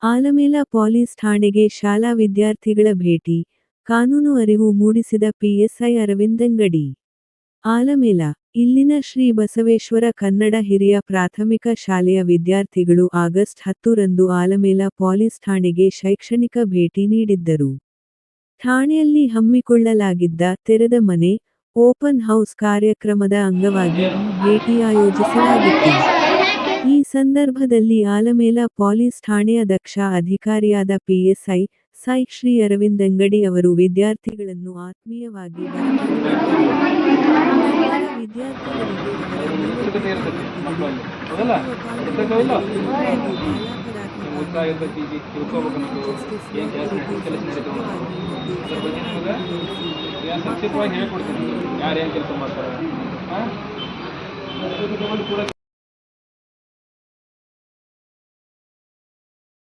Alamel police ಠಾಣೆಗೆ ಶಾಲಾ ವಿದ್ಯಾರ್ಥಿಗಳ ಭೇಟಿ, ಕಾನೂನು ಅರಿವು ಮೂಡಿಸಿದ ಪಿಎಸ್ಐ ಅರವಿಂದಂಗಡಿ. ಆಲಮೇಲ, ಇಲ್ಲಿನ ಶ್ರೀ ಬಸವೇಶ್ವರ ಕನ್ನಡ ಹಿರಿಯ ಪ್ರಾಥಮಿಕ ಶಾಲೆಯ ವಿದ್ಯಾರ್ಥಿಗಳು ಆಗಸ್ಟ್ 10 ರಂದು ಆಲಮೇಲ ಪೊಲೀಸ್ ಠಾಣೆಗೆ ಶೈಕ್ಷಣಿಕ ಭೇಟಿ ನೀಡಿದ್ದರು. ಠಾಣೆಯಲ್ಲಿ ಹಮ್ಮಿಕೊಳ್ಳಲಾಗಿದ್ದ ತೆರೆದ ಮನೆ, ಓಪನ್ ಹೌಸ್ ಕಾರ್ಯಕ್ರಮದ ಅಂಗವಾಗಿ ಈ ಭೇಟಿ ಆಯೋಜಿಸಲಾಗಿತ್ತು. ಈ ಸಂದರ್ಭದಲ್ಲಿ ಆಲಮೇಲ ಪೊಲೀಸ್ ಠಾಣೆಯ ದಕ್ಷ ಅಧಿಕಾರಿಯಾದ ಪಿಎಸ್ಐ, ಸೈ ಶ್ರೀ ಅರವಿಂದಂಗಡಿ ಅವರು ವಿದ್ಯಾರ್ಥಿಗಳನ್ನು ಆತ್ಮೀಯವಾಗಿ ಬರಮಾಡಿಕೊಂಡರು. ನಂತರ ವಿದ್ಯಾರ್ಥಿಗಳಿಗೆ ಅವರ ಮೂಲಭೂತ ಹಕ್ಕುಗಳು, ಸಿಗುವ ಕಾನೂನು ಅರಿವು ಹಾಗೂ ಜಸ್ಟಿಸ್ ಲಾ ಕುರಿತು ಸಂಕ್ಷಿಪ್ತವಾಗಿ ಮತ್ತು ಸರಳವಾಗಿ ವಿವರಿಸಿ ಮಾತನಾಡಿದರು.